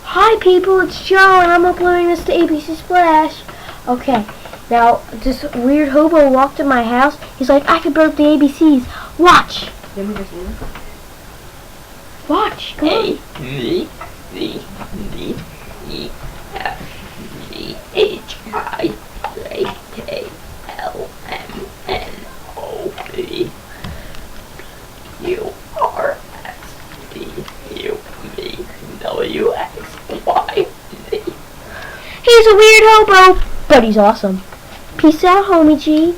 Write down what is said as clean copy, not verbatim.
Hi people, it's Joe and I'm uploading this to ABC Splash. Okay, now this weird hobo walked in my house. He's like, I can burp the ABCs. Watch! Watch, go on. A, B, C, D, E, F, G, H, I, J, K, L, M, N, O, P, Q, R, S, T, U, V, W, X, Y, Z. He's a weird hobo, but he's awesome. Peace out, homie G.